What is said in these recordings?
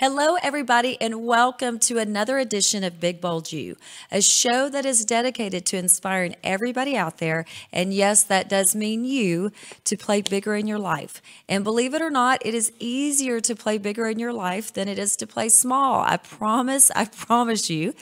Hello, everybody, and welcome to another edition of Big Bold You, a show that is dedicated to inspiring everybody out there. And yes, that does mean you to play bigger in your life. And believe it or not, it is easier to play bigger in your life than it is to play small. I promise you.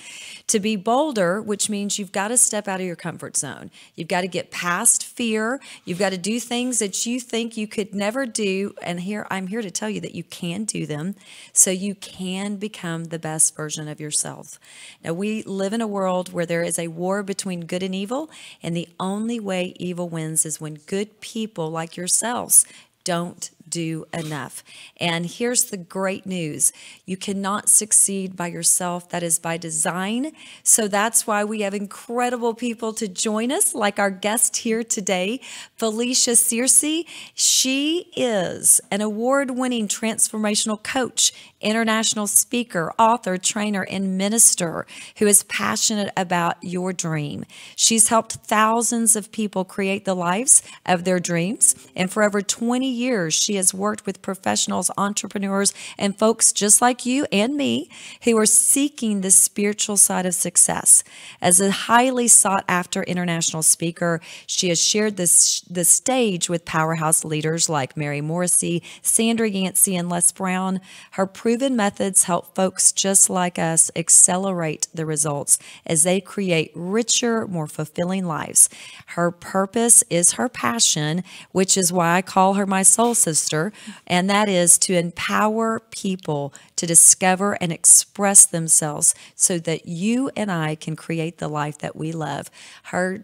To be bolder, which means you've got to step out of your comfort zone. You've got to get past fear. You've got to do things that you think you could never do. And I'm here to tell you that you can do them so you can become the best version of yourself. Now, we live in a world where there is a war between good and evil, and the only way evil wins is when good people like yourselves don't do enough. And here's the great news. You cannot succeed by yourself. That is by design. So that's why we have incredible people to join us, like our guest here today, Felicia Searcy. She is an award-winning transformational coach, international speaker, author, trainer, and minister who is passionate about your dream. She's helped thousands of people create the lives of their dreams. And for over 20 years, she has worked with professionals, entrepreneurs, and folks just like you and me who are seeking the spiritual side of success. As a highly sought after international speaker, she has shared the stage with powerhouse leaders like Mary Morrissey, Sandra Yancey, and Les Brown. Her proven methods help folks just like us accelerate the results as they create richer, more fulfilling lives. Her purpose is her passion, which is why I call her my soul sister, and that is to empower people to discover and express themselves so that you and I can create the life that we love.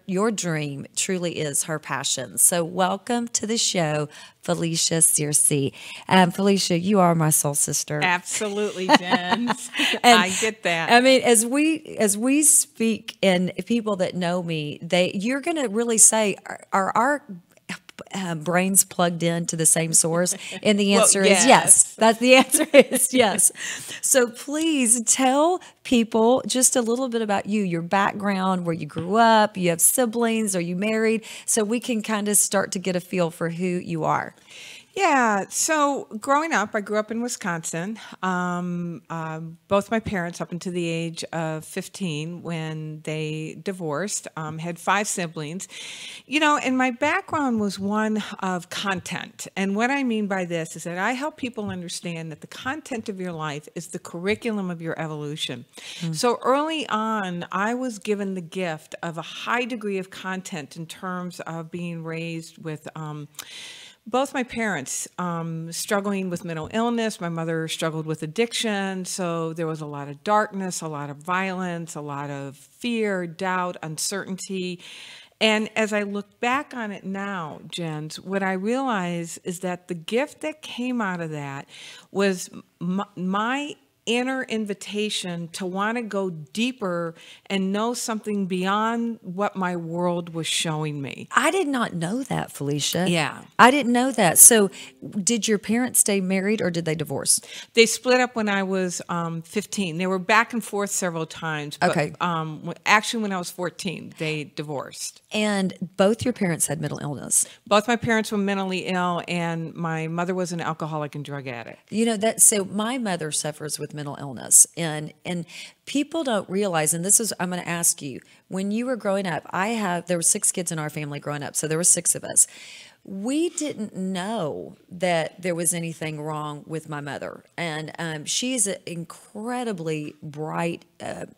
Your dream truly is her passion. So welcome to the show, Felicia Searcy. Felicia, you are my soul sister. Absolutely, Jen. I get that. I mean, as we speak, and people that know me, you're going to really say, are our brains plugged in to the same source? And the answer is yes. That's the answer is yes. So please tell people just a little bit about you, your background, where you grew up, you have siblings, are you married? So we can kind of start to get a feel for who you are. Yeah. So growing up, I grew up in Wisconsin. Both my parents, up until the age of 15, when they divorced, had 5 siblings. And my background was one of content. And what I mean by this is that I help people understand that the content of your life is the curriculum of your evolution. So early on, I was given the gift of a high degree of content in terms of being raised with both my parents struggling with mental illness. My mother struggled with addiction. So there was a lot of darkness, a lot of violence, a lot of fear, doubt, uncertainty. And as I look back on it now, Jens, what I realize is that the gift that came out of that was my inner invitation to want to go deeper and know something beyond what my world was showing me. I did not know that, Felicia. Yeah. I didn't know that. So did your parents stay married or did they divorce? They split up when I was 15. They were back and forth several times. But, okay. Actually, when I was 14, they divorced. And both your parents had mental illness? Both my parents were mentally ill, and my mother was an alcoholic and drug addict. So my mother suffers with mental illness, and people don't realize, and I'm going to ask you, when you were growing up, there were 6 kids in our family growing up, so there were 6 of us. We didn't know that there was anything wrong with my mother. And she's an incredibly bright,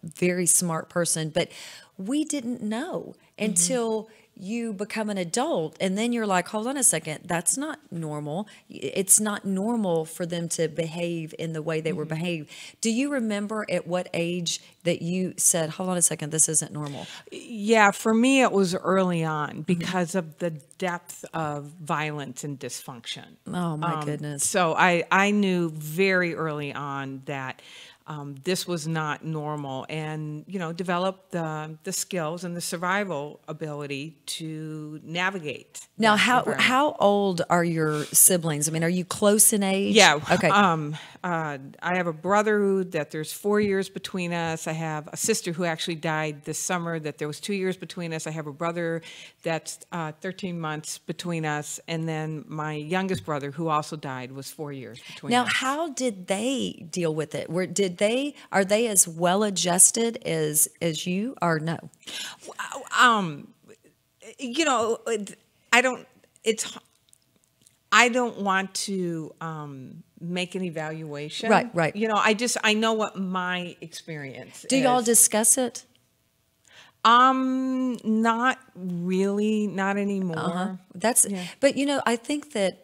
very smart person, but we didn't know until you become an adult and then you're like, hold on a second, that's not normal. It's not normal for them to behave in the way they were behaved. Do you remember at what age that you said, hold on a second, this isn't normal? Yeah, for me, it was early on because of the depth of violence and dysfunction. Oh my goodness. So I knew very early on that this was not normal, and developed the skills and the survival ability to navigate. Now, that environment. how old are your siblings? I mean, are you close in age? Yeah. Okay. I have a brother that there's 4 years between us. I have a sister who actually died this summer that there was 2 years between us. I have a brother that's 13 months between us. And then my youngest brother, who also died, was 4 years between Now, us. how did they deal with it? Are they as well adjusted as you, or no? I don't want to make an evaluation. Right. I know what my experience Do is. y'all discuss it? Not really, not anymore. But I think that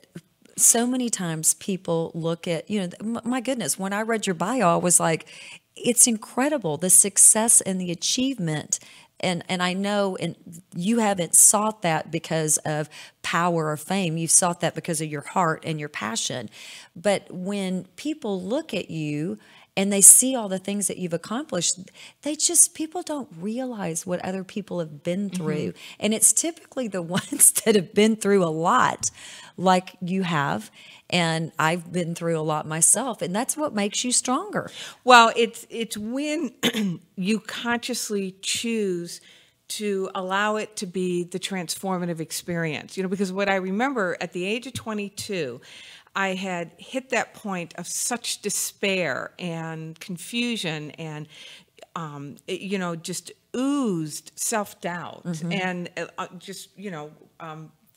so many times people look at, my goodness, when I read your bio, I was like, it's incredible, the success and the achievement. And I know, and you haven't sought that because of power or fame. You've sought that because of your heart and your passion. But when people look at you and they see all the things that you've accomplished, people don't realize what other people have been through. And it's typically the ones that have been through a lot, like you have. And I've been through a lot myself, and that's what makes you stronger. Well, it's when you consciously choose to allow it to be the transformative experience. Because what I remember at the age of 22, I had hit that point of such despair and confusion and just oozed self-doubt and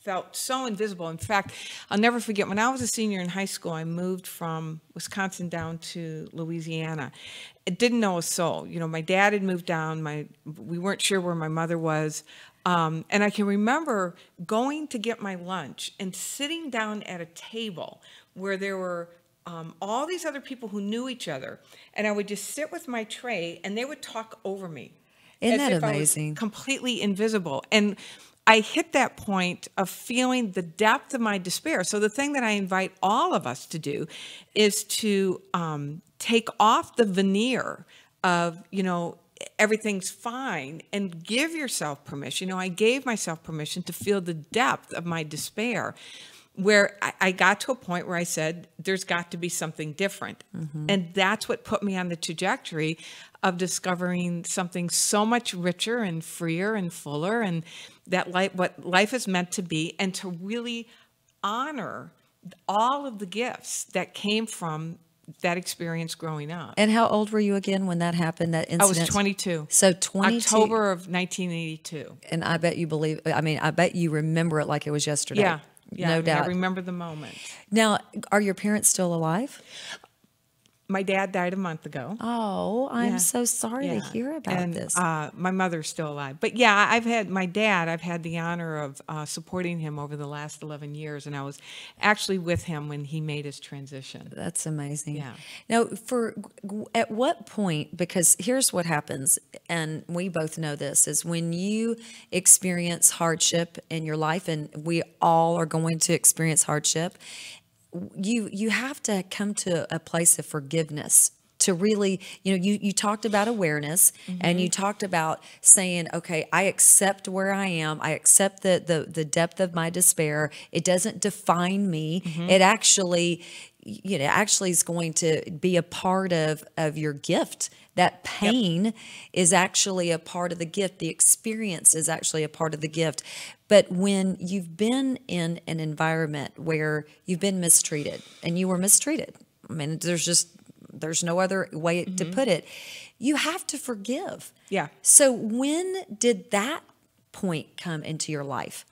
felt so invisible. In fact, I'll never forget, when I was a senior in high school, I moved from Wisconsin down to Louisiana. I didn't know a soul. My dad had moved down. We weren't sure where my mother was. And I can remember going to get my lunch and sitting down at a table where there were all these other people who knew each other. And I would just sit with my tray and they would talk over me. Isn't that as if amazing? I was completely invisible. And I hit that point of feeling the depth of my despair. So the thing that I invite all of us to do is to take off the veneer of, everything's fine, and give yourself permission. I gave myself permission to feel the depth of my despair, where I got to a point where I said, there's got to be something different. And that's what put me on the trajectory of discovering something so much richer and freer and fuller, and that what life is meant to be, and to really honor all of the gifts that came from that experience growing up. And how old were you again when that happened, that incident? I was 22. So 22. October of 1982. And I bet you remember it like it was yesterday. Yeah, no doubt. I remember the moment. Now, are your parents still alive? My dad died a month ago. Oh, I'm so sorry to hear about this. My mother's still alive. But yeah, I've had the honor of supporting him over the last 11 years. And I was actually with him when he made his transition. That's amazing. Yeah. Now, at what point, because here's what happens, and we both know this, is when you experience hardship in your life, and we all are going to experience hardship, you have to come to a place of forgiveness to really, you talked about awareness, and you talked about saying, okay, I accept where I am. I accept the depth of my despair. It doesn't define me. It actually is going to be a part of your gift. That pain is actually a part of the gift. The experience is actually a part of the gift. But when you've been in an environment where you've been mistreated, and you were mistreated, I mean, there's no other way to put it, you have to forgive. Yeah. So when did that point come into your life?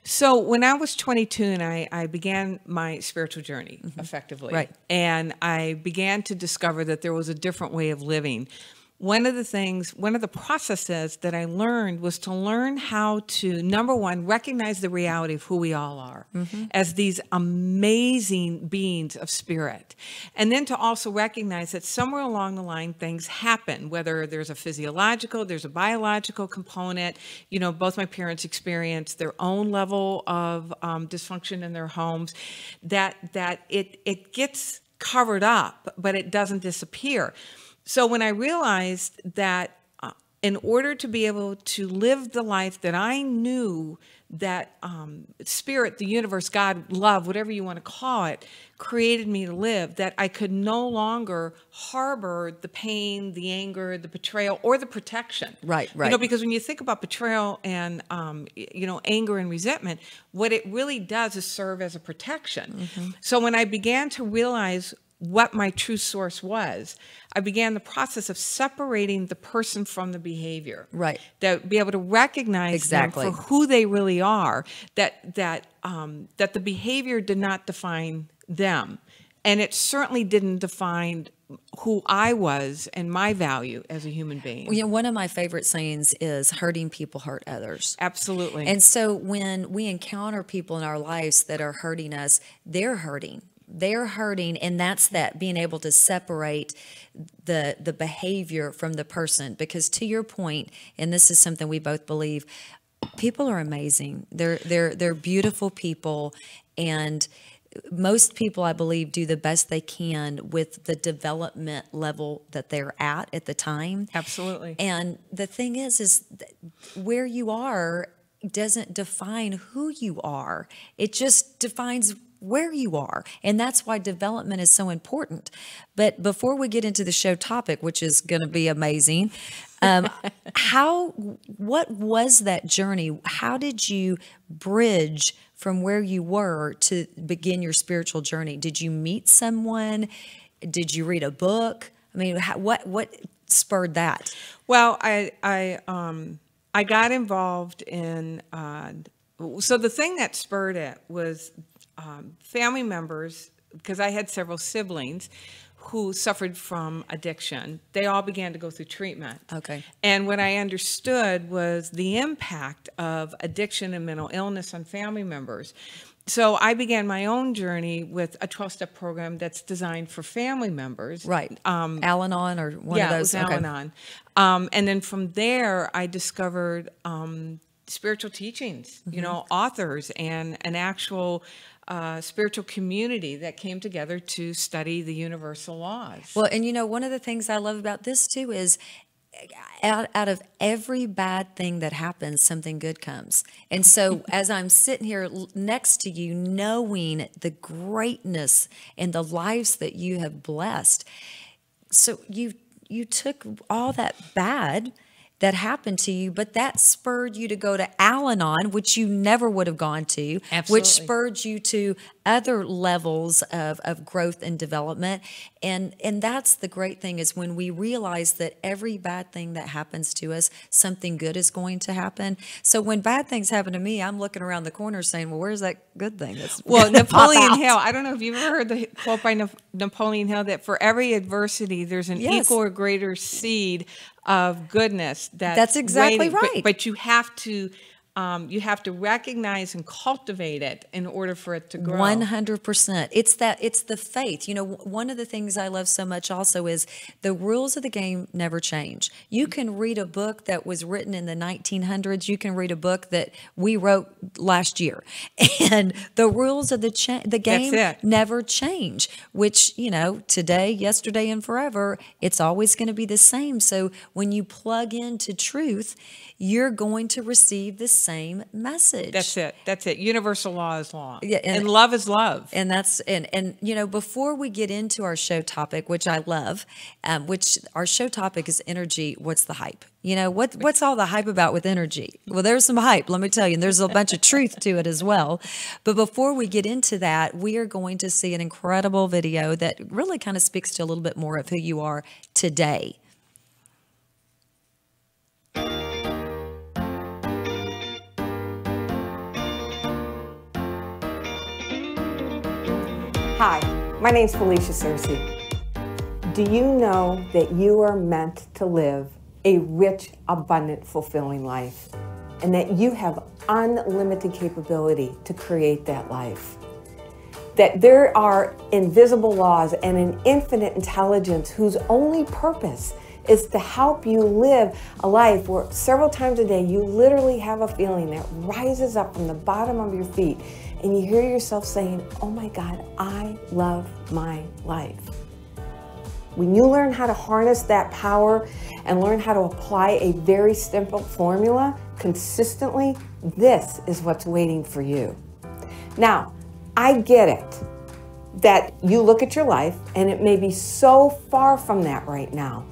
So when I was 22 and I began my spiritual journey effectively, Right. and I began to discover that there was a different way of living. one of the processes that I learned was to learn how to, number one, recognize the reality of who we all are as these amazing beings of spirit. And then to also recognize that somewhere along the line, things happen, whether there's a physiological, there's a biological component. You know, both my parents experienced their own level of dysfunction in their homes, that it gets covered up, but it doesn't disappear. So when I realized that in order to be able to live the life that I knew that spirit, the universe, God, love, whatever you want to call it, created me to live, that I could no longer harbor the pain, the anger, the betrayal, or the protection. Right. You know, because when you think about betrayal and, anger and resentment, what it really does is serve as a protection. So when I began to realize what my true source was, I began the process of separating the person from the behavior. Right. That be able to recognize them for who they really are. That the behavior did not define them, and it certainly didn't define who I was and my value as a human being. Well, one of my favorite sayings is hurting people hurt others. Absolutely. And so when we encounter people in our lives that are hurting us, they're hurting. They're hurting, and that's that being able to separate the behavior from the person. Because to your point, and this is something we both believe, people are amazing. They're beautiful people, and most people, I believe, do the best they can with the development level that they're at the time. Absolutely. And the thing is where you are doesn't define who you are. It just defines where you are. And that's why development is so important. But before we get into the show topic, which is going to be amazing, what was that journey? How did you bridge from where you were to begin your spiritual journey? Did you meet someone? Did you read a book? I mean, what spurred that? Well, I got involved in, so the thing that spurred it was family members, because I had several siblings who suffered from addiction. They all began to go through treatment. Okay. And what I understood was the impact of addiction and mental illness on family members. So I began my own journey with a 12-step program that's designed for family members. Right. Al-Anon or one of those? Yeah, it was Al-Anon. And then from there, I discovered spiritual teachings, authors, and an actual spiritual community that came together to study the universal laws. Well, and one of the things I love about this too is out of every bad thing that happens, something good comes. And so as I'm sitting here next to you, knowing the greatness and the lives that you have blessed, so you took all that bad that happened to you, but that spurred you to go to Al-Anon, which you never would have gone to. Absolutely. Which spurred you to other levels of growth and development. And that's the great thing, is when we realize that every bad thing that happens to us, something good is going to happen. So when bad things happen to me, I'm looking around the corner saying, well, where's that good thing? Well, Napoleon Hill, I don't know if you've ever heard the quote by Napoleon Hill, that for every adversity, there's an equal or greater seed of goodness. That's exactly right. But you have to recognize and cultivate it in order for it to grow. 100%. It's the faith. One of the things I love so much also is the rules of the game never change. You can read a book that was written in the 1900s. You can read a book that we wrote last year, and the rules of the game never change. Which today, yesterday, and forever, it's always going to be the same. So when you plug into truth, you're going to receive the same message. That's it. Universal law is law. Yeah, and love is love. And that's before we get into our show topic, which I love, which our show topic is energy. What's the hype? What's all the hype about with energy? Well, there's some hype, let me tell you, and there's a bunch of truth to it as well. But before we get into that, we are going to see an incredible video that really kind of speaks to a little bit more of who you are today. Hi, my name's Felicia Searcy. Do you know that you are meant to live a rich, abundant, fulfilling life? And that you have unlimited capability to create that life? That there are invisible laws and an infinite intelligence whose only purpose is to help you live a life where several times a day you literally have a feeling that rises up from the bottom of your feet and you hear yourself saying, oh my God, I love my life. When you learn how to harness that power and learn how to apply a very simple formula consistently, this is what's waiting for you. Now, I get it that you look at your life and it may be so far from that right now,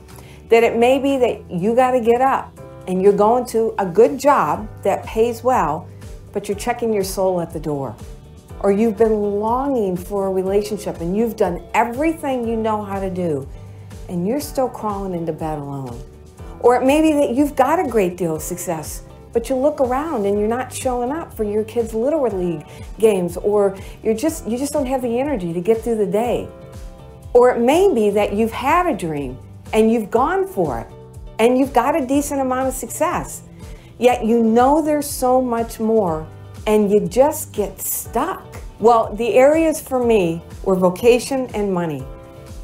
that it may be that you got to get up and you're going to a good job that pays well, but you're checking your soul at the door. Or you've been longing for a relationship and you've done everything you know how to do and you're still crawling into bed alone. Or it may be that you've got a great deal of success, but you look around and you're not showing up for your kids' Little League games, or you just don't have the energy to get through the day. Or it may be that you've had a dream and you've gone for it and you've got a decent amount of success, yet you know there's so much more and you just get stuck. Well, the areas for me were vocation and money.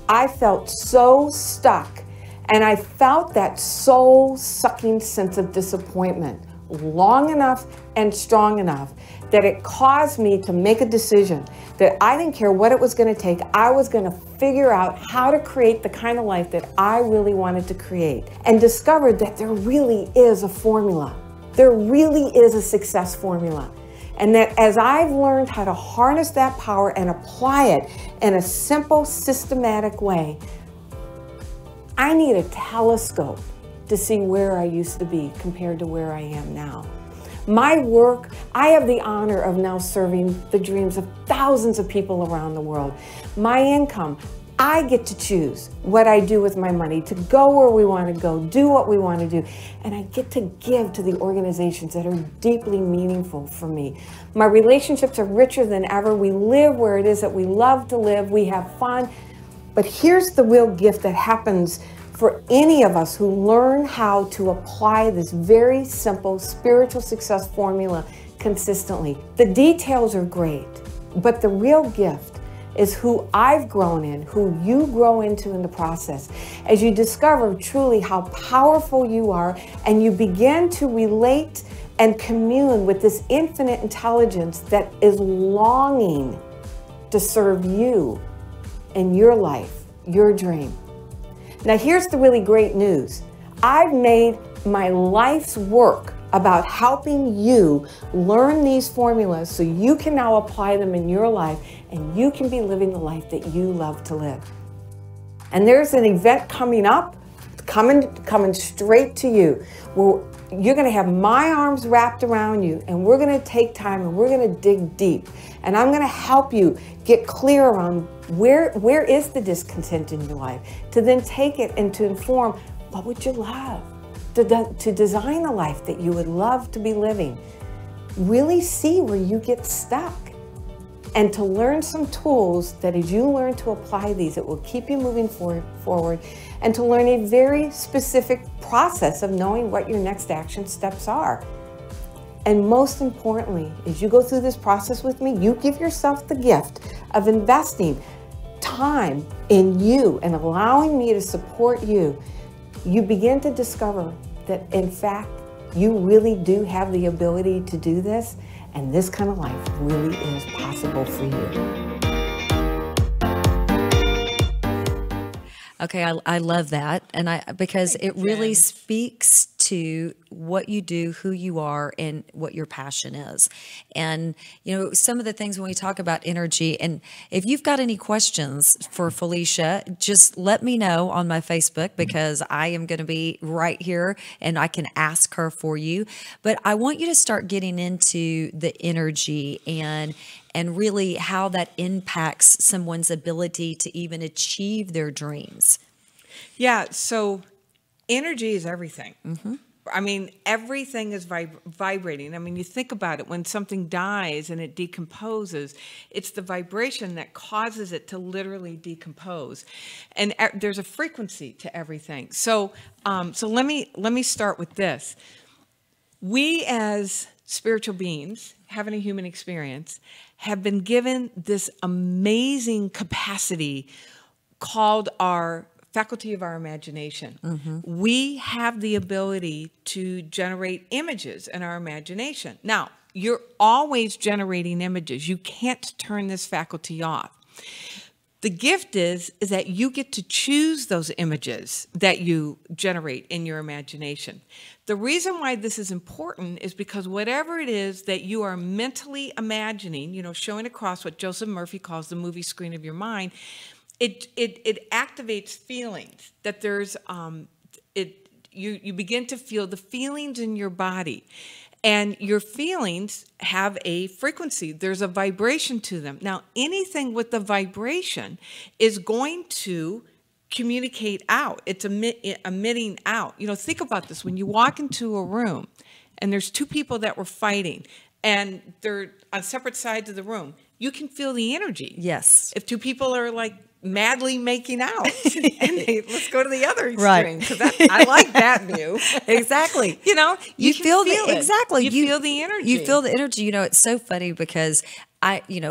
I felt so stuck, and I felt that soul-sucking sense of disappointment long enough and strong enough that it caused me to make a decision that I didn't care what it was going to take. I was going to figure out how to create the kind of life that I really wanted to create, and discovered that there really is a formula. There really is a success formula. And that as I've learned how to harness that power and apply it in a simple, systematic way, I need a telescope to see where I used to be compared to where I am now. My work, I have the honor of now serving the dreams of thousands of people around the world. My income, I get to choose what I do with my money, to go where we want to go, do what we want to do. And I get to give to the organizations that are deeply meaningful for me. My relationships are richer than ever. We live where it is that we love to live. We have fun. But here's the real gift that happens for any of us who learn how to apply this very simple spiritual success formula consistently. The details are great, but the real gift is who I've grown in, who you grow into in the process. As you discover truly how powerful you are and you begin to relate and commune with this infinite intelligence that is longing to serve you in your life, your dream. Now here's the really great news. I've made my life's work about helping you learn these formulas so you can now apply them in your life and you can be living the life that you love to live. And there's an event coming up, coming straight to you, where you're going to have my arms wrapped around you, and we're going to take time and we're going to dig deep. And I'm going to help you get clear around where is the discontent in your life, to then take it and to inform what would you love, to design a life that you would love to be living. Really see where you get stuck, and to learn some tools that as you learn to apply these, it will keep you moving forward, and to learn a very specific process of knowing what your next action steps are. And most importantly, as you go through this process with me, you give yourself the gift of investing time in you and allowing me to support you. You begin to discover that, in fact, you really do have the ability to do this, and this kind of life really is possible for you. Okay, I love that, and because it really speaks to what you do, who you are, and what your passion is. And some of the things when we talk about energy, and if you've got any questions for Felicia, just let me know on my Facebook, because I am going to be right here and I can ask her for you. But I want you to start getting into the energy and really how that impacts someone's ability to even achieve their dreams. Yeah, so energy is everything. I mean, everything is vibrating. I mean, you think about it, when something dies and it decomposes, it's the vibration that causes it to literally decompose. And there's a frequency to everything. So, let me start with this. We as spiritual beings having a human experience have been given this amazing capacity called our faculty of our imagination. We have the ability to generate images in our imagination. Now, you're always generating images. You can't turn this faculty off. The gift is that you get to choose those images that you generate in your imagination. The reason why this is important is because whatever it is that you are mentally imagining, showing across what Joseph Murphy calls the movie screen of your mind, it activates feelings that there's you begin to feel the feelings in your body, and your feelings have a frequency. There's a vibration to them. Now, anything with the vibration is going to communicate out. It's emitting out. Think about this. When you walk into a room and there's two people that were fighting and they're on separate sides of the room, you can feel the energy. Yes. If two people are like madly making out and let's go to the other extreme, because I like that view. Exactly. You feel it. Exactly. You feel the energy. You feel the energy. It's so funny because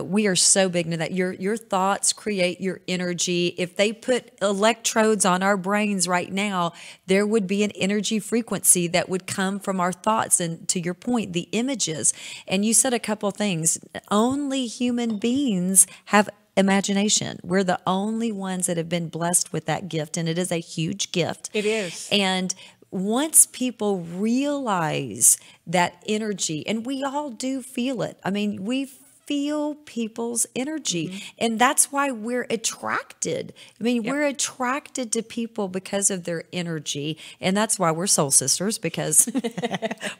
we are so big into that. Your thoughts create your energy. If they put electrodes on our brains right now, there would be an energy frequency that would come from our thoughts. And to your point, the images. And you said a couple things. Only human beings have imagination. We're the only ones that have been blessed with that gift, and it is a huge gift. It is. And once people realize that energy, and we all do feel it. I mean, we feel people's energy, and that's why we're attracted. I mean, we're attracted to people because of their energy, and that's why we're soul sisters, because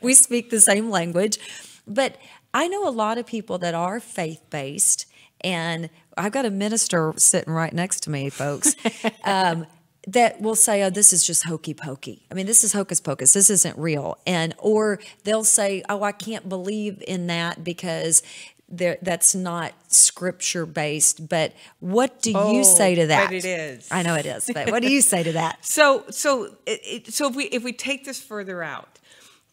we speak the same language. But I know a lot of people that are faith-based, and I've got a minister sitting right next to me, folks, that will say, oh, this is just hokey pokey. I mean, this is hocus pocus. This isn't real. Or they'll say, oh, I can't believe in that because that's not scripture based. But what do you say to that? But it is. I know it is. But what do you say to that? So if we take this further out,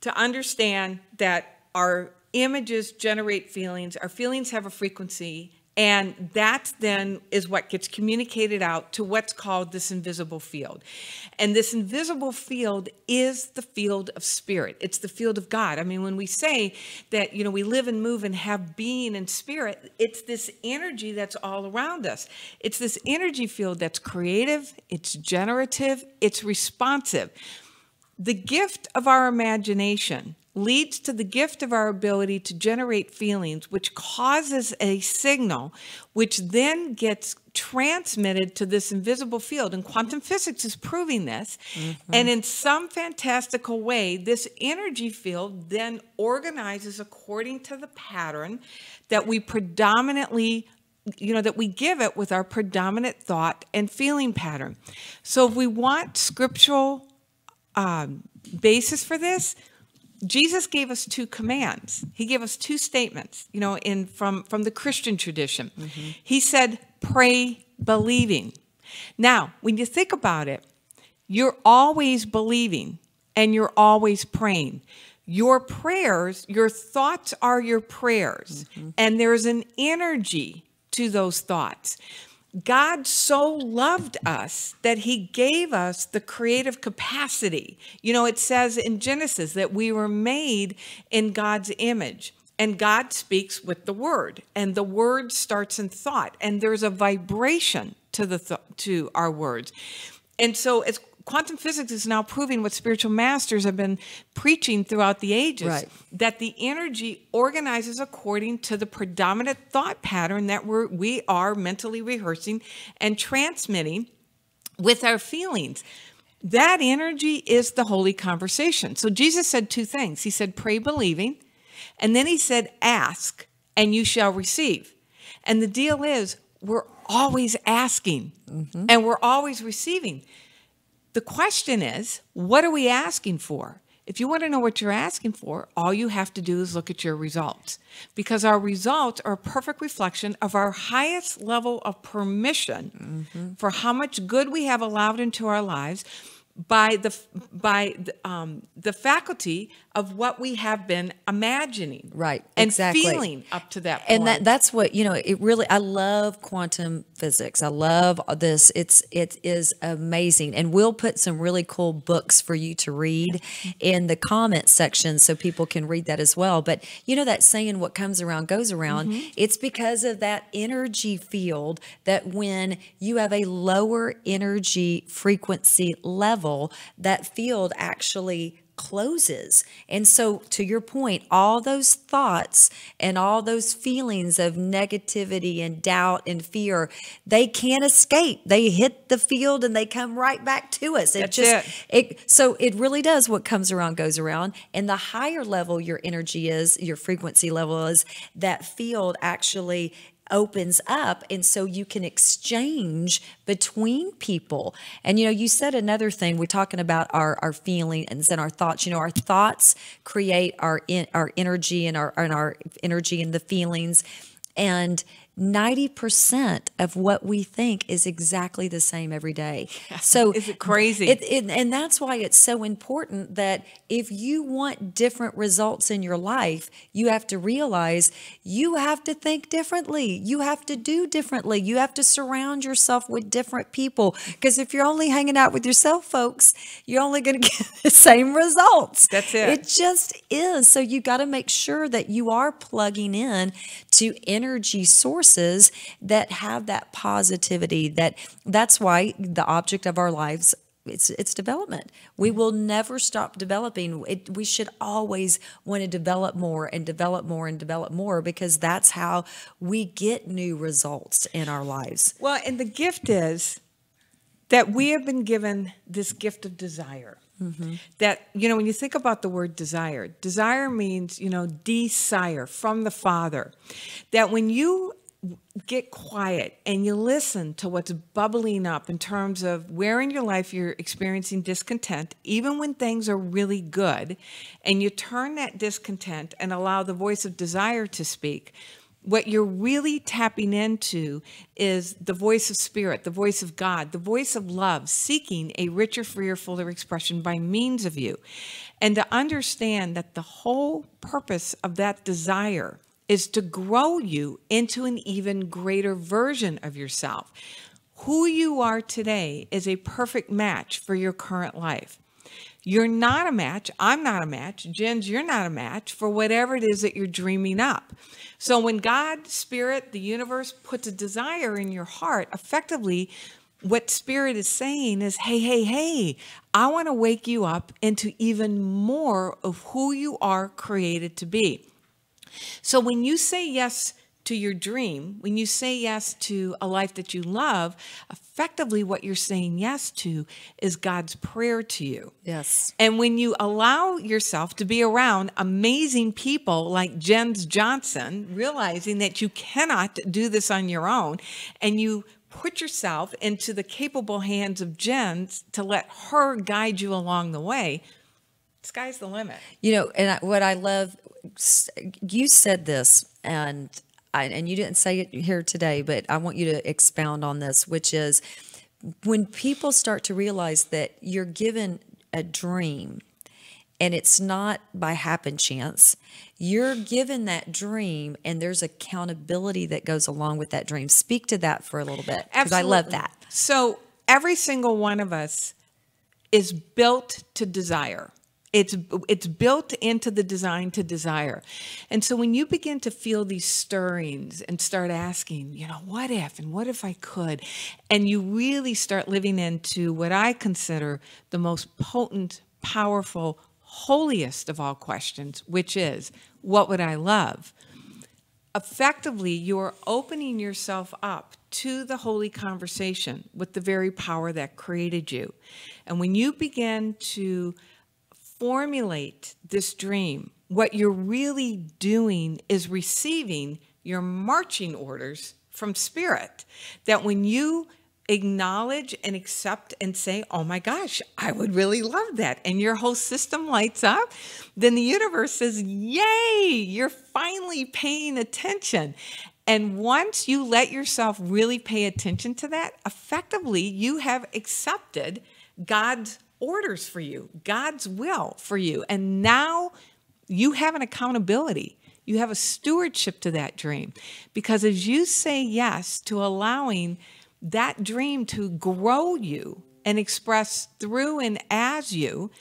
to understand that our images generate feelings, our feelings have a frequency, and that then is what gets communicated out to what's called this invisible field. And this invisible field is the field of spirit. It's the field of God. I mean, when we say that, we live and move and have being in spirit, it's this energy that's all around us. It's this energy field that's creative, it's generative, it's responsive. The gift of our imagination leads to the gift of our ability to generate feelings, which causes a signal, which then gets transmitted to this invisible field. And quantum physics is proving this. And in some fantastical way, this energy field then organizes according to the pattern that we predominantly that we give it with our predominant thought and feeling pattern. So if we want scriptural basis for this, Jesus gave us two commands. He gave us two statements, from the Christian tradition. He said, pray believing. Now, when you think about it, you're always believing and you're always praying. Your prayers, your thoughts are your prayers, and there's an energy to those thoughts. God so loved us that he gave us the creative capacity. It says in Genesis that we were made in God's image, and God speaks with the word, and the word starts in thought, and there's a vibration to our words. And so as quantum physics is now proving what spiritual masters have been preaching throughout the ages, that the energy organizes according to the predominant thought pattern that we are mentally rehearsing and transmitting with our feelings. That energy is the holy conversation. So Jesus said two things. He said, pray believing, and then he said, ask, and you shall receive. And the deal is, we're always asking, and we're always receiving. The question is, what are we asking for? if you want to know what you're asking for, all you have to do is look at your results, because our results are a perfect reflection of our highest level of permission for how much good we have allowed into our lives by the faculty of what we have been imagining, Right, and exactly. feeling up to that point. And that's what, it really, I love quantum physics. I love this. It is amazing. And we'll put some really cool books for you to read in the comment section so people can read that as well. But that saying, what comes around goes around, it's because of that energy field, that when you have a lower energy frequency level, that field actually closes. And so, to your point, all those thoughts and all those feelings of negativity and doubt and fear, they can't escape. They hit the field and they come right back to us. So it really does, what comes around goes around. And the higher level your energy is, your frequency level is, that field actually opens up, and so you can exchange between people. And you said another thing, we're talking about our feelings and our thoughts. Our thoughts create our energy, and our energy and the feelings, and 90% of what we think is exactly the same every day. So is it crazy? And that's why it's so important that if you want different results in your life, you have to realize you have to think differently. You have to do differently. You have to surround yourself with different people. Because if you're only hanging out with yourself, folks, you're only going to get the same results. That's it. It just is. So you got to make sure that you are plugging in to energy sources that have that positivity. That's why the object of our lives, it's development. We will never stop developing. We should always want to develop more and develop more and develop more, because that's how we get new results in our lives. Well, and the gift is that we have been given this gift of desire. That, when you think about the word desire means, desire, from the Father. That when you get quiet and you listen to what's bubbling up in terms of where in your life you're experiencing discontent, even when things are really good, and you turn that discontent and allow the voice of desire to speak, what you're really tapping into is the voice of Spirit, the voice of God, the voice of love, seeking a richer, freer, fuller expression by means of you. And to understand that the whole purpose of that desire is to grow you into an even greater version of yourself. Who you are today is a perfect match for your current life. You're not a match. I'm not a match. Jens, you're not a match for whatever it is that you're dreaming up. So when God, Spirit, the universe puts a desire in your heart, effectively what Spirit is saying is, hey, I want to wake you up into even more of who you are created to be. So when you say yes to your dream, when you say yes to a life that you love, effectively what you're saying yes to is God's prayer to you. Yes. And when you allow yourself to be around amazing people like Jens Johnson, realizing that you cannot do this on your own, and you put yourself into the capable hands of Jens to let her guide you along the way, sky's the limit. What I love, you said this, and you didn't say it here today, but I want you to expound on this, which is when people start to realize that you're given a dream and it's not by happen chance, you're given that dream and there's accountability that goes along with that dream. Speak to that for a little bit, because I love that. So every single one of us is built to desire. It's built into the design to desire. And so when you begin to feel these stirrings and start asking, what if, and what if I could, and you really start living into what I consider the most potent, powerful, holiest of all questions, which is, what would I love? Effectively, you are opening yourself up to the holy conversation with the very power that created you. And when you begin to formulate this dream, what you're really doing is receiving your marching orders from Spirit. That when you acknowledge and accept and say, oh my gosh, I would really love that, and your whole system lights up, then the universe says, yay, you're finally paying attention. And once you let yourself really pay attention to that, effectively, you have accepted God's orders for you, God's will for you. And now you have an accountability. You have a stewardship to that dream. Because as you say yes to allowing that dream to grow you and express through and as you,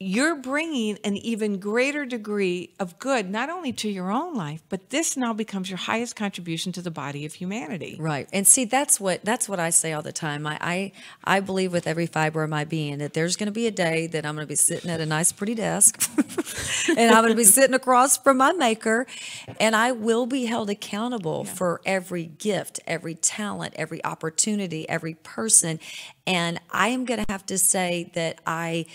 you're bringing an even greater degree of good, not only to your own life, but this now becomes your highest contribution to the body of humanity. Right. And see, that's what I say all the time. I believe with every fiber of my being that there's going to be a day that I'm going to be sitting at a nice, pretty desk and I'm going to be sitting across from my maker, and I will be held accountable for every gift, every talent, every opportunity, every person. And I am going to have to say that I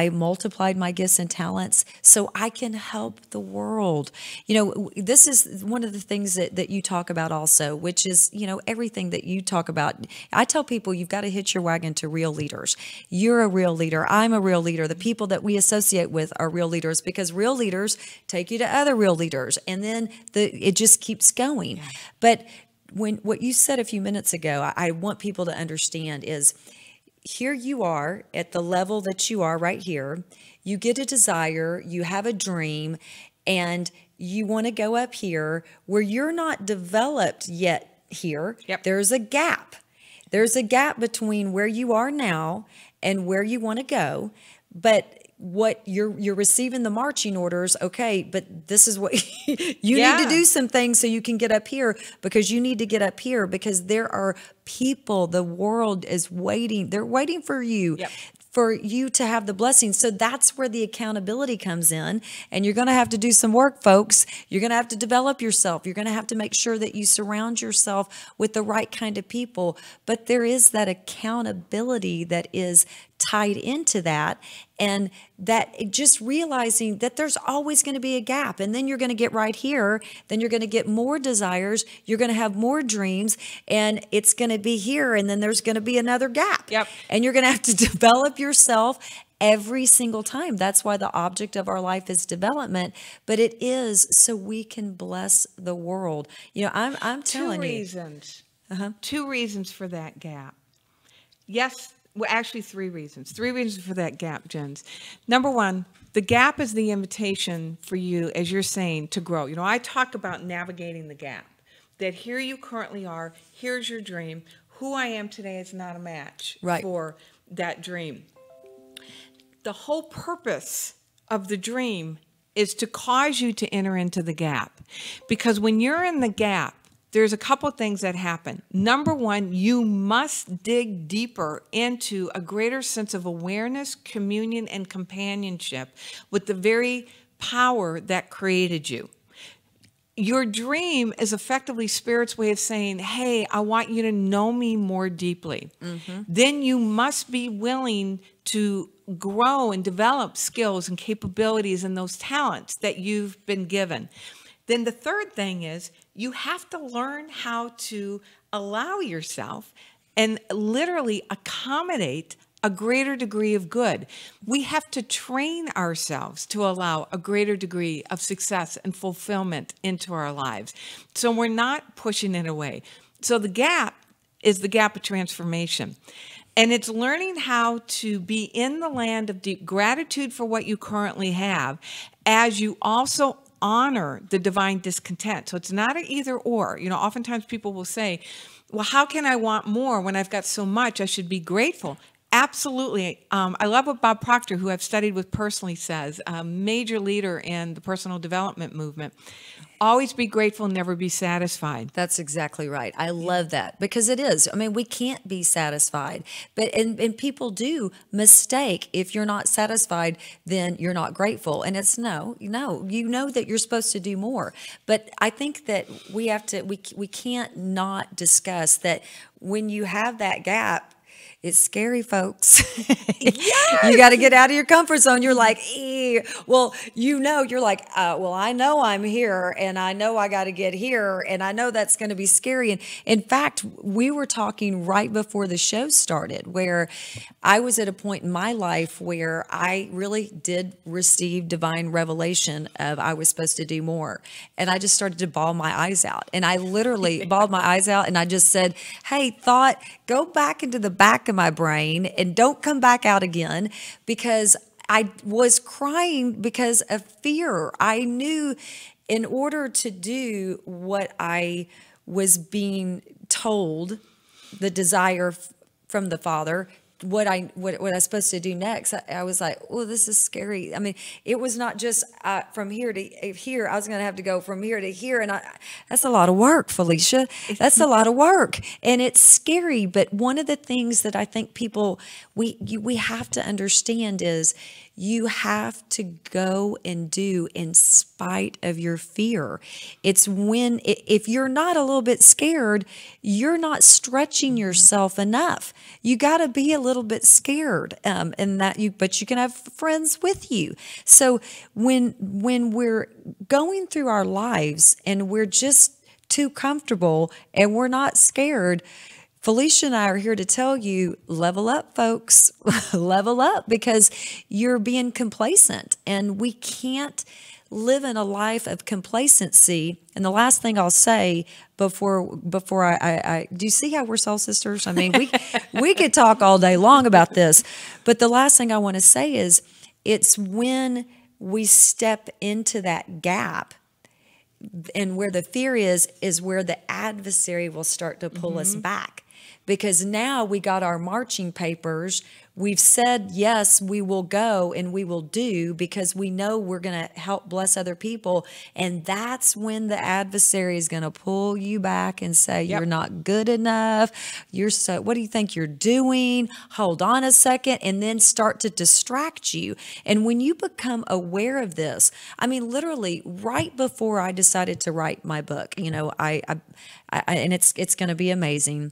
multiplied my gifts and talents so I can help the world. You know, this is one of the things that you talk about also, which is, you know, everything that you talk about. I tell people you've got to hitch your wagon to real leaders. You're a real leader. I'm a real leader. The people that we associate with are real leaders, because real leaders take you to other real leaders. And then it just keeps going. But what you said a few minutes ago, I want people to understand is, here you are at the level that you are right here. You get a desire, you have a dream, and you want to go up here where you're not developed yet here. Yep. There's a gap. There's a gap between where you are now and where you want to go. But what you're receiving the marching orders, okay, but this is what you need to do some things so you can get up here, because you need to get up here because there are people, the world is waiting. They're waiting for you. Yep. For you to have the blessing. So that's where the accountability comes in. And you're going to have to do some work, folks. You're going to have to develop yourself. You're going to have to make sure that you surround yourself with the right kind of people. But there is that accountability that is tied into that, and that just realizing that there's always going to be a gap, and then you're going to get right here, then you're going to get more desires, you're going to have more dreams, and it's going to be here, and then there's going to be another gap. Yep. And you're going to have to develop yourself every single time. That's why the object of our life is development, but it is so we can bless the world. You know, I'm telling you. 2 reasons. 2 reasons for that gap. Yes. Well, actually 3 reasons. 3 reasons for that gap, Jens. Number 1, the gap is the invitation for you, as you're saying, to grow. You know, I talk about navigating the gap, that here you currently are, here's your dream. Who I am today is not a match for that dream. The whole purpose of the dream is to cause you to enter into the gap. Because when you're in the gap, there's a couple of things that happen. Number 1, you must dig deeper into a greater sense of awareness, communion, and companionship with the very power that created you. Your dream is effectively Spirit's way of saying, hey, I want you to know me more deeply. Then you must be willing to grow and develop skills and capabilities and those talents that you've been given. Then the third thing is you have to learn how to allow yourself and literally accommodate a greater degree of good. We have to train ourselves to allow a greater degree of success and fulfillment into our lives. So we're not pushing it away. So the gap is the gap of transformation. And it's learning how to be in the land of deep gratitude for what you currently have, as you also honor the divine discontent. So it's not an either or. You know, oftentimes people will say, well, how can I want more when I've got so much? I should be grateful. Absolutely. I love what Bob Proctor, who I've studied with personally, says, a major leader in the personal development movement. Always be grateful, never be satisfied. That's exactly right. I love that, because it is. I mean, we can't be satisfied, but and people do mistake. If you're not satisfied, then you're not grateful. And it's no, you know that you're supposed to do more. But I think that we can't not discuss that when you have that gap, It's scary, folks. You got to get out of your comfort zone. You're like, well, you're like, well, I know I'm here and I know I got to get here and I know that's going to be scary. And in fact, we were talking right before the show started where I was at a point in my life where I really did receive divine revelation of I was supposed to do more. And I just started to bawl my eyes out. And I literally bawled my eyes out and I just said, hey, thought, go back into the back of my brain and don't come back out again, because I was crying because of fear. I knew in order to do what I was being told, the desire from the Father, what I was supposed to do next, I was like, oh, this is scary. I mean, it was not just from here to here. I was going to have to go from here to here. And that's a lot of work, Felicia. That's a lot of work. And it's scary. But one of the things that I think people, we have to understand is you have to go and do in spite of your fear. It's when, if you're not a little bit scared, you're not stretching yourself enough. You got to be a little bit scared, but you can have friends with you. So when we're going through our lives and we're just too comfortable and we're not scared, Felicia and I are here to tell you, level up, folks, level up, because you're being complacent and we can't live in a life of complacency. And the last thing I'll say before I do you see how we're soul sisters? I mean, we could talk all day long about this, but the last thing I want to say is it's when we step into that gap and where the fear is where the adversary will start to pull us back. Because now we got our marching papers. We've said, yes, we will go and we will do because we know we're going to help bless other people. And that's when the adversary is going to pull you back and say, you're not good enough. What do you think you're doing? Hold on a second. And then start to distract you. And when you become aware of this, I mean, literally right before I decided to write my book, and it's going to be amazing.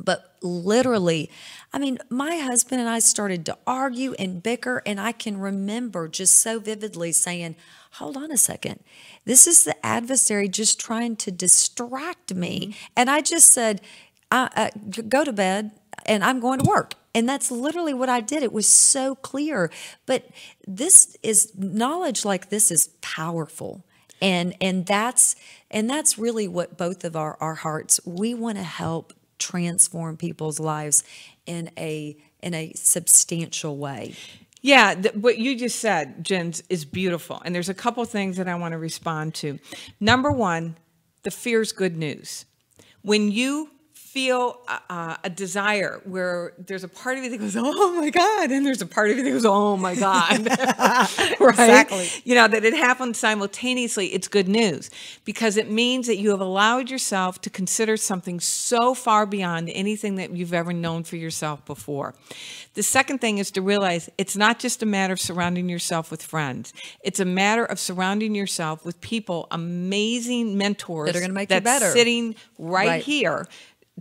But literally, I mean, my husband and I started to argue and bicker, and I can remember just so vividly saying, hold on a second. This is the adversary just trying to distract me. And I just said, go to bed, and I'm going to work. And that's literally what I did. It was so clear. But knowledge like this is powerful. And that's really what both of our hearts, we want to help transform people's lives in a substantial way. Yeah, what you just said, Jens, is beautiful. And there's a couple things that I want to respond to. Number one, the fear's good news. When you feel a desire where there's a part of you that goes, oh my God, and there's a part of you that goes, oh my God, right? Exactly. That it happens simultaneously, it's good news because it means that you have allowed yourself to consider something so far beyond anything that you've ever known for yourself before. The second thing is to realize it's not just a matter of surrounding yourself with friends. It's a matter of surrounding yourself with people, amazing mentors that are going to make you better, sitting right here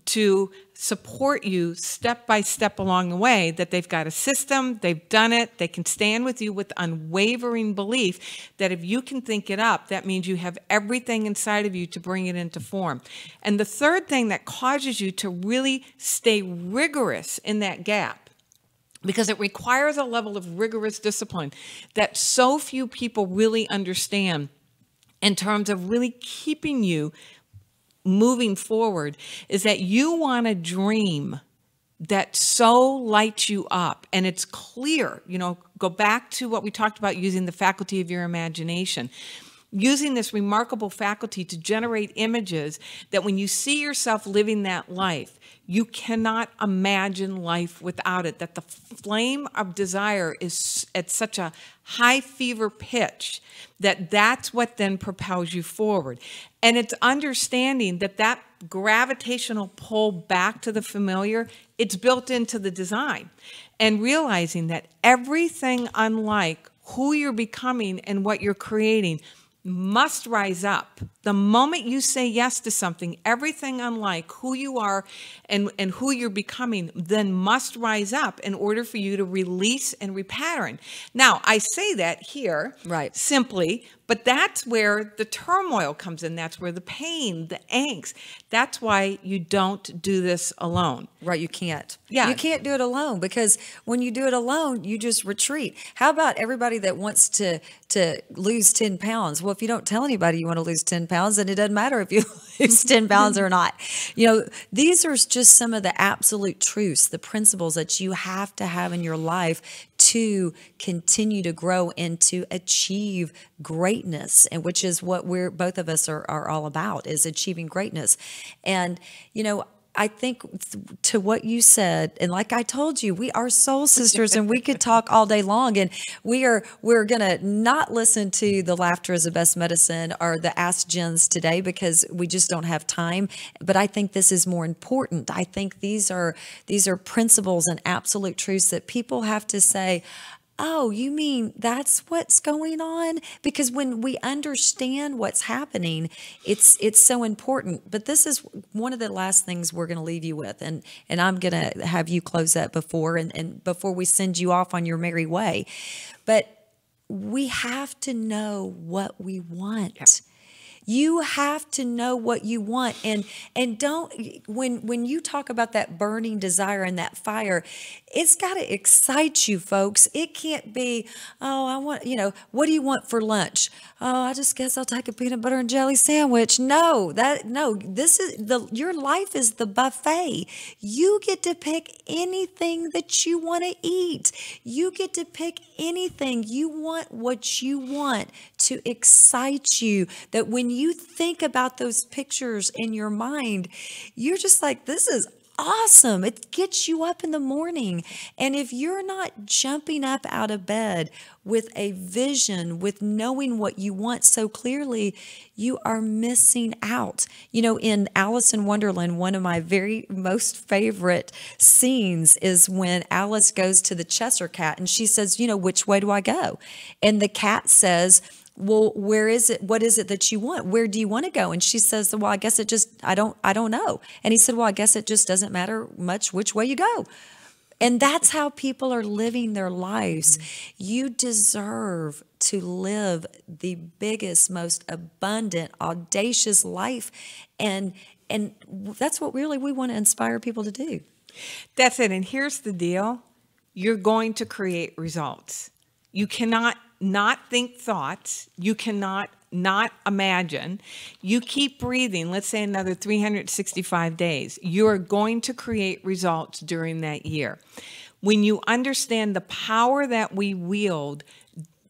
to support you step by step along the way, that they've got a system, they've done it, they can stand with you with unwavering belief that if you can think it up, that means you have everything inside of you to bring it into form. And the third thing that causes you to really stay rigorous in that gap, because it requires a level of rigorous discipline that so few people really understand in terms of really keeping you moving forward, is that you want a dream that so lights you up and it's clear. Go back to what we talked about, using the faculty of your imagination, using this remarkable faculty to generate images that when you see yourself living that life, you cannot imagine life without it, that the flame of desire is at such a high fever pitch that that's what then propels you forward. And it's understanding that gravitational pull back to the familiar, it's built into the design. And realizing that everything unlike who you're becoming and what you're creating must rise up. The moment you say yes to something, everything unlike who you are and who you're becoming then must rise up in order for you to release and repattern. Now, I say that here Right. simply, but that's where the turmoil comes in. That's where the pain, the angst. That's why you don't do this alone. Right, you can't. Yeah. You can't do it alone, because when you do it alone, you just retreat. How about everybody that wants to lose 10 pounds? Well, if you don't tell anybody you want to lose 10 pounds, then it doesn't matter if you lose 10 pounds or not. You know, these are just some of the absolute truths, the principles that you have to have in your life to continue to grow and to achieve greatness, and which is what both of us are all about, is achieving greatness. And, you know, I think to what you said, and like I told you, we are soul sisters and we could talk all day long, and we're going to not listen to the laughter is the best medicine or the Ask Jens today, because we just don't have time. But I think this is more important. I think these are principles and absolute truths that people have to say, oh, you mean that's what's going on? Because when we understand what's happening, it's so important. But this is one of the last things we're going to leave you with. And I'm going to have you close that and before we send you off on your merry way. But we have to know what we want. Yeah. You have to know what you want, and don't, when you talk about that burning desire and that fire, it's got to excite you, folks. It can't be, oh, I want, what do you want for lunch? Oh, I just guess I'll take a peanut butter and jelly sandwich. No, this is your life is the buffet. You get to pick anything that you want to eat. You get to pick anything. You want what you want to excite you, that when you think about those pictures in your mind, you're just like, this is awesome. It gets you up in the morning. And if you're not jumping up out of bed with a vision, with knowing what you want so clearly, you are missing out. In Alice in Wonderland, one of my very most favorite scenes is when Alice goes to the Cheshire Cat and she says, which way do I go? And the cat says, well, where is it? What is it that you want? Where do you want to go? And she says, well, I guess I don't know. And he said, well, I guess it just doesn't matter much which way you go. And that's how people are living their lives. Mm-hmm. You deserve to live the biggest, most abundant, audacious life. And that's what really we want to inspire people to do. That's it. And here's the deal. You're going to create results. You cannot not think thoughts. You cannot not imagine. You keep breathing, let's say another 365 days. You are going to create results during that year. When you understand the power that we wield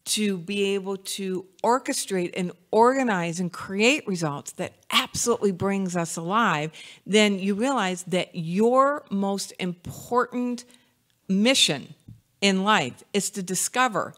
to be able to orchestrate and organize and create results that absolutely brings us alive, then you realize that your most important mission in life is to discover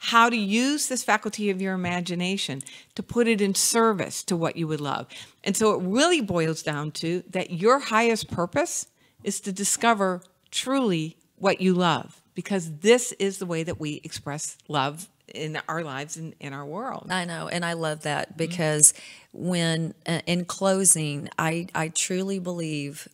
how to use this faculty of your imagination to put it in service to what you would love. And so it really boils down to that your highest purpose is to discover truly what you love, because this is the way that we express love in our lives and in our world. I know, and I love that, because when, in closing, I truly believe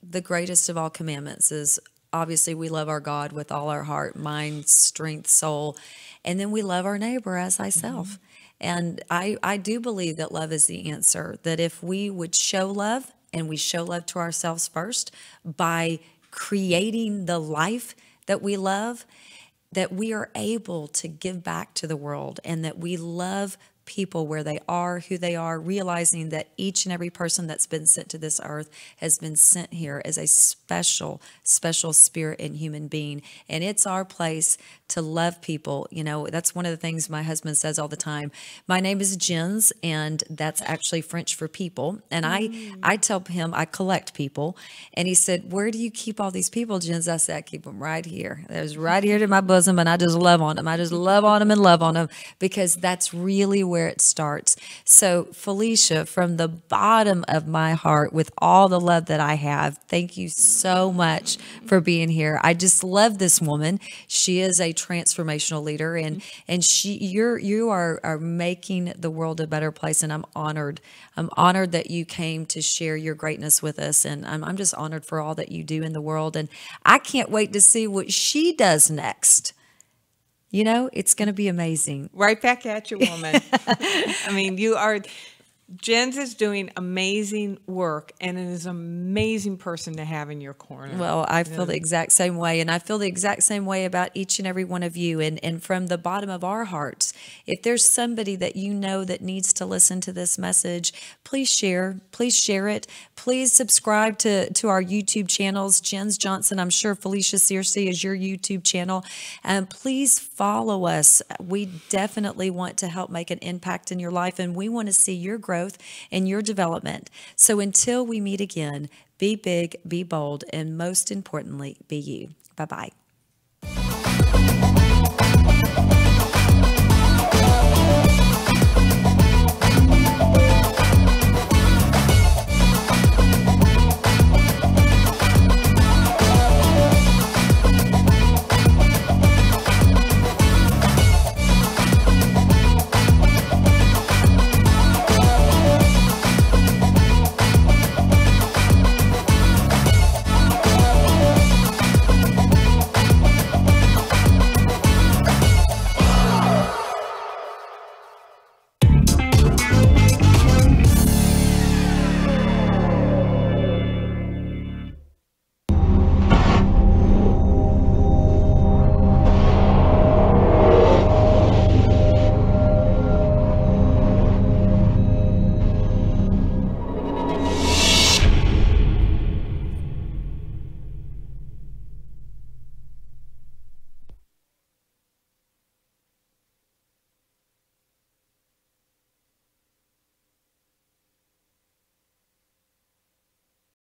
the greatest of all commandments is, obviously, we love our God with all our heart, mind, strength, soul, and then we love our neighbor as thyself. Mm-hmm. And I do believe that love is the answer, that if we would show love, and we show love to ourselves first by creating the life that we love, that we are able to give back to the world, and that we love people where they are, who they are, realizing that each and every person that's been sent to this earth has been sent here as a special, special spirit and human being. And it's our place to love people. That's one of the things my husband says all the time. My name is Jens, and that's actually French for people. And I tell him I collect people. And he said, where do you keep all these people, Jens? I said, I keep them right here. There's right here to my bosom, and I just love on them. I just love on them and love on them, because that's really where where it starts. So, Felicia, from the bottom of my heart, with all the love that I have, thank you so much for being here. I just love this woman. She is a transformational leader, and you are making the world a better place. And I'm honored. I'm honored that you came to share your greatness with us, and I'm just honored for all that you do in the world. And I can't wait to see what she does next. You know, it's going to be amazing. Right back at you, woman. I mean, Jen's is doing amazing work and is an amazing person to have in your corner. Well, I feel the exact same way, and I feel the exact same way about each and every one of you. And from the bottom of our hearts, if there's somebody that you know that needs to listen to this message, please share. Please share it. Please subscribe to our YouTube channels. Jen's Johnson, I'm sure Felicia Searcy is your YouTube channel. And please follow us. We definitely want to help make an impact in your life, and we want to see your growth and your development. So until we meet again, be big, be bold, and most importantly, be you. Bye-bye.